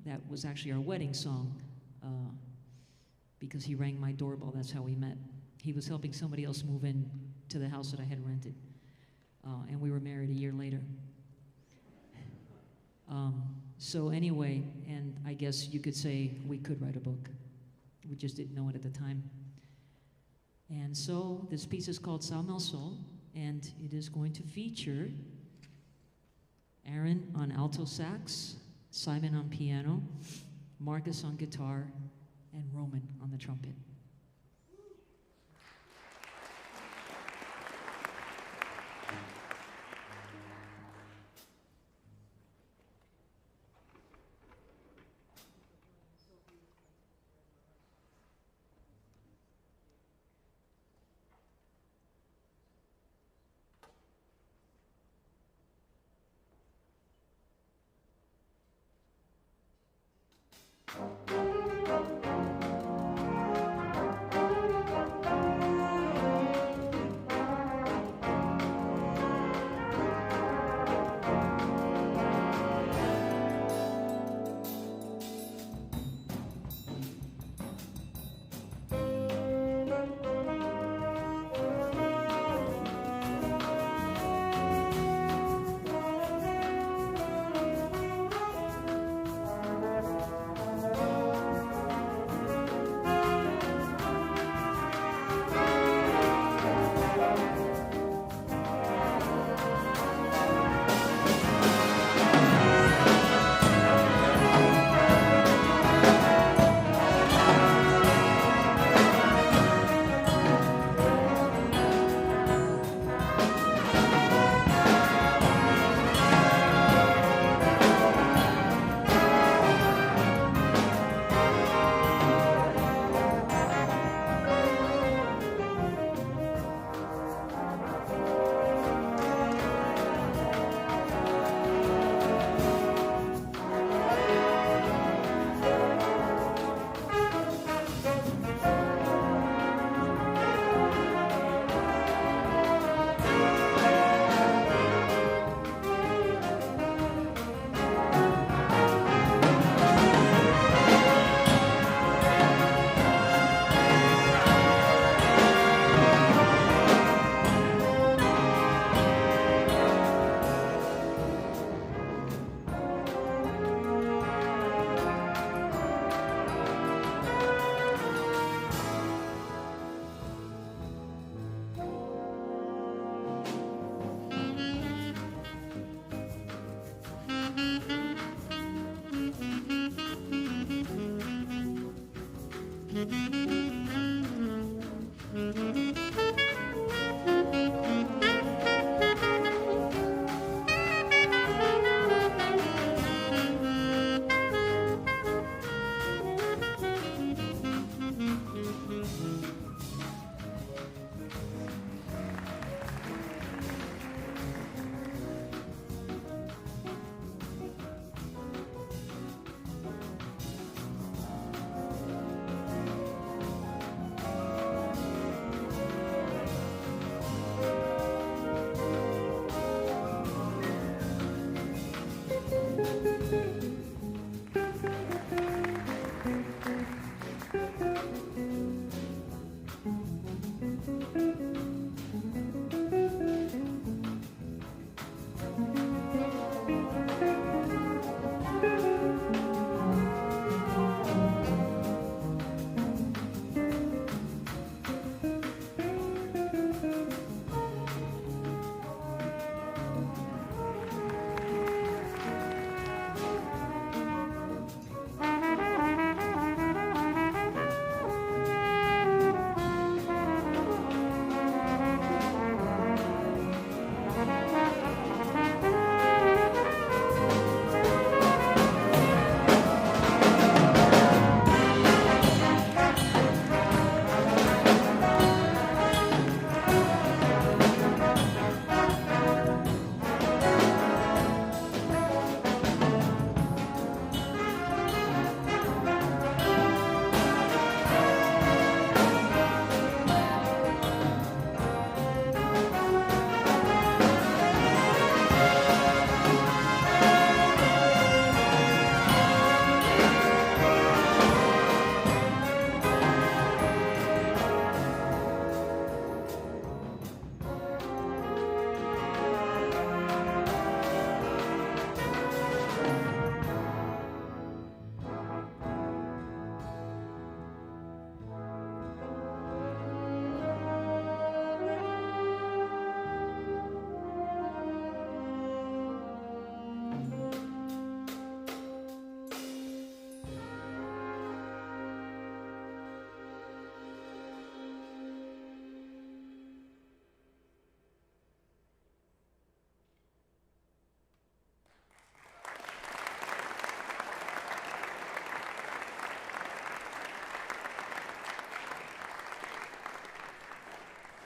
That was actually our wedding song, because he rang my doorbell. That's how we met. He was helping somebody else move in to the house that I had rented. And we were married a year later. So anyway, and I guess you could say we could write a book. We just didn't know it at the time. And so this piece is called Sal Meu Sol, and it is going to feature Aaron on alto sax, Simon on piano, Marcus on guitar, and Roman on the trumpet.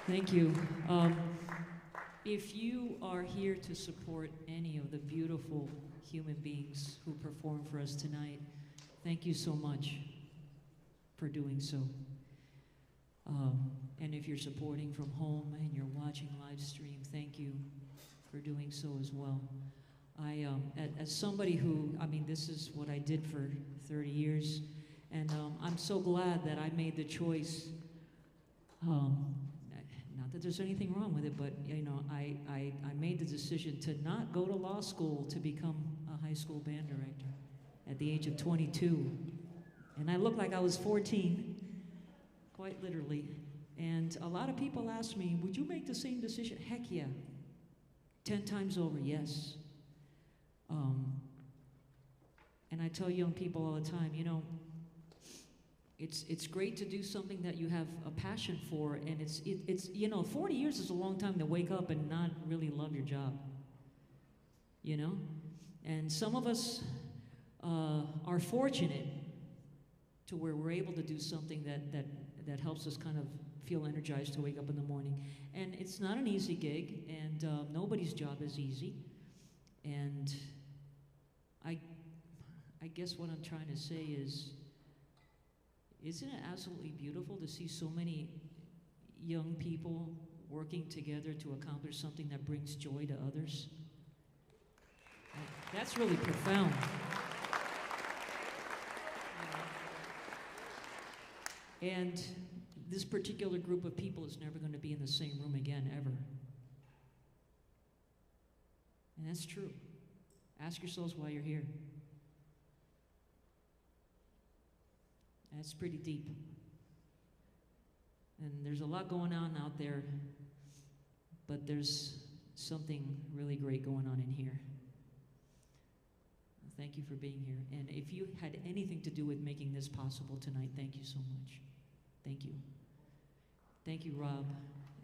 Thank you. If you are here to support any of the beautiful human beings who perform for us tonight, thank you so much for doing so. And if you're supporting from home and you're watching live stream, thank you for doing so as well. As somebody who, this is what I did for 30 years, and I'm so glad that I made the choice. Not that there's anything wrong with it, but I made the decision to not go to law school to become a high school band director at the age of 22. And I looked like I was 14, quite literally. And a lot of people ask me, would you make the same decision? Heck yeah. 10 times over, yes. And I tell young people all the time, it's great to do something that you have a passion for, and it's 40 years is a long time to wake up and not really love your job. And some of us are fortunate to where we're able to do something that helps us kind of feel energized to wake up in the morning. And it's not an easy gig, and nobody's job is easy. And I guess what I'm trying to say is, isn't it absolutely beautiful to see so many young people working together to accomplish something that brings joy to others? That's really profound. And this particular group of people is never going to be in the same room again, ever. And that's true. Ask yourselves why you're here. That's pretty deep. And there's a lot going on out there, but there's something really great going on in here. Thank you for being here. And if you had anything to do with making this possible tonight, thank you so much. Thank you. Thank you, Rob.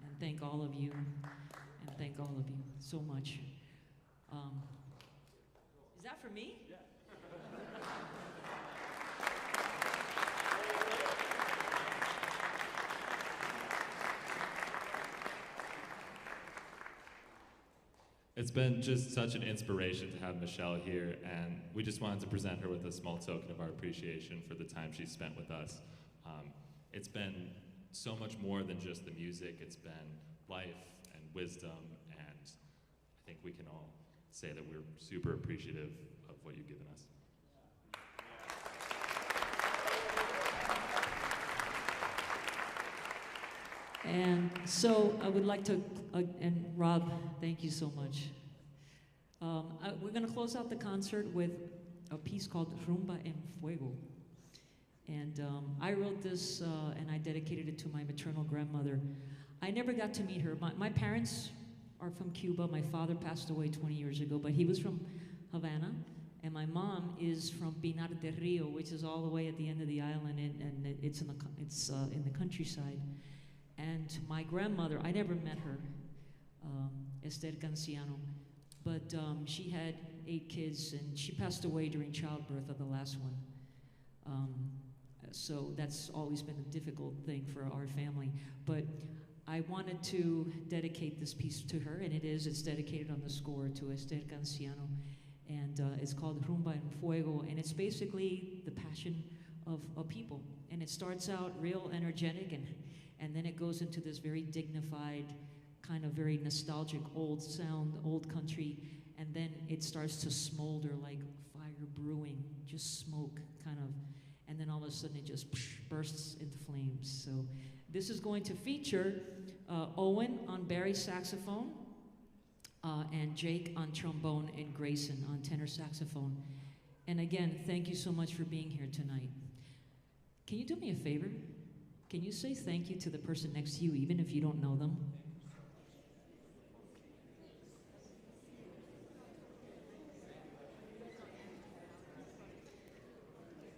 And thank all of you. And thank all of you so much. Is that for me? Yeah. It's been just such an inspiration to have Michelle here, and we just wanted to present her with a small token of our appreciation for the time she spent with us. It's been so much more than just the music. It's been life and wisdom, and I think we can all say that we're super appreciative of what you've given us. And so I would like to, and Rob, thank you so much. We're going to close out the concert with a piece called Rumba en Fuego. And I wrote this and I dedicated it to my maternal grandmother. I never got to meet her. My parents are from Cuba. My father passed away 20 years ago, but he was from Havana. And my mom is from Pinar del Rio, which is all the way at the end of the island, and it's in the countryside. And my grandmother, I never met her, Esther Canciano, but she had 8 kids, and she passed away during childbirth of the last one. So that's always been a difficult thing for our family. But I wanted to dedicate this piece to her, and it's dedicated on the score to Esther Canciano. And it's called Rumba en Fuego, and it's basically the passion of a people. And it starts out real energetic, and then it goes into this very dignified, kind of very nostalgic old sound, old country, and then it starts to smolder like fire brewing, just smoke kind of, and then all of a sudden it just bursts into flames. So this is going to feature Owen on bari saxophone, and Jake on trombone, and Grayson on tenor saxophone. And again, thank you so much for being here tonight. Can you do me a favor? Can you say thank you to the person next to you, even if you don't know them?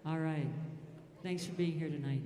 All right. Thanks for being here tonight.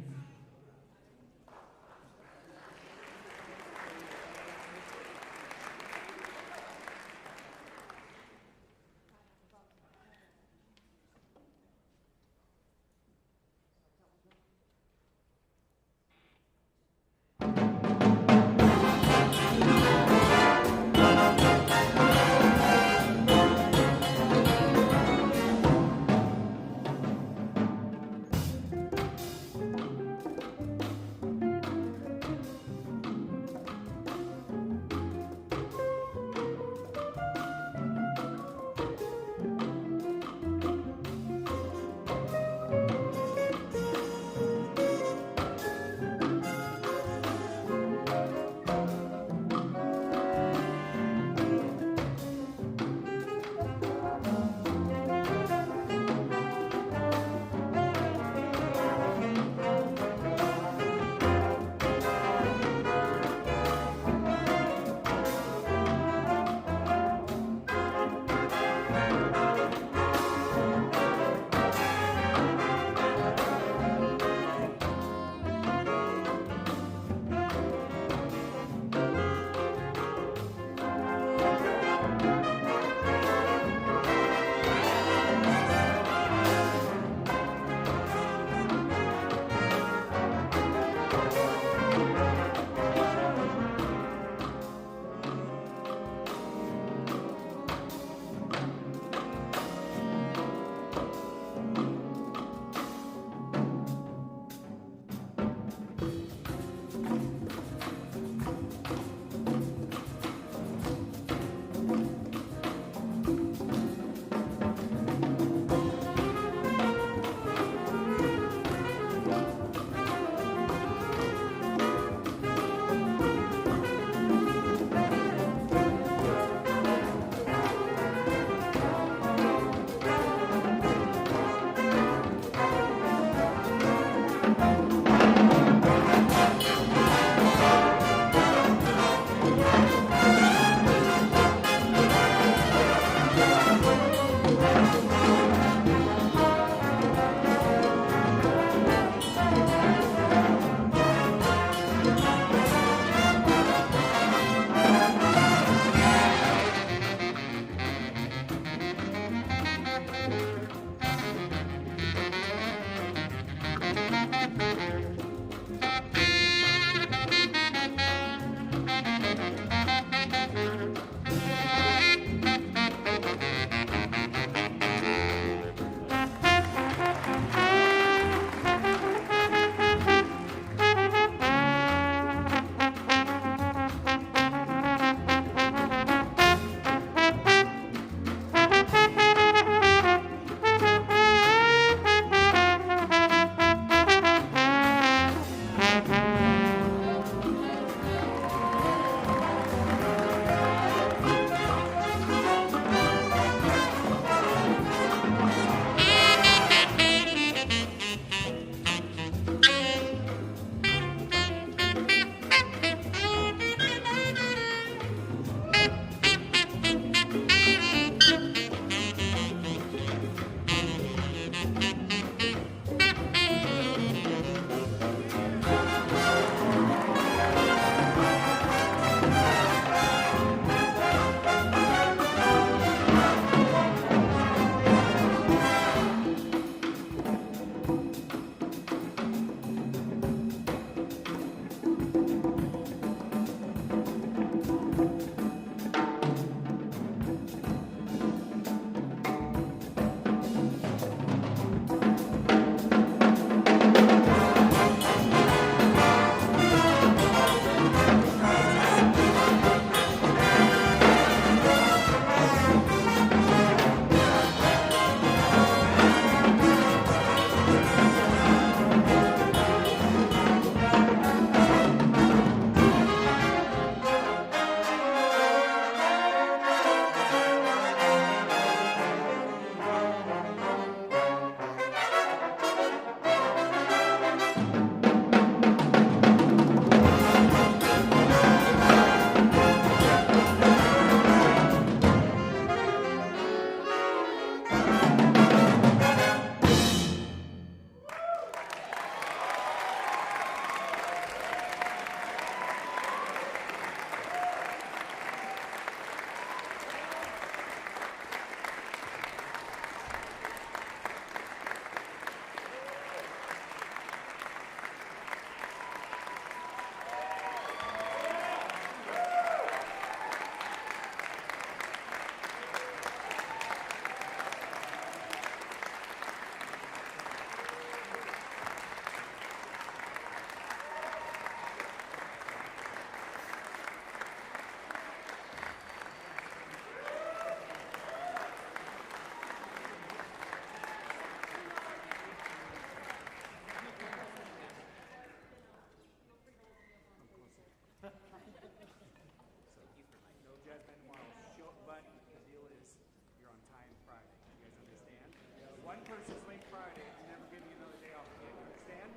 versus late Friday. I'm never giving you another day off again. You understand?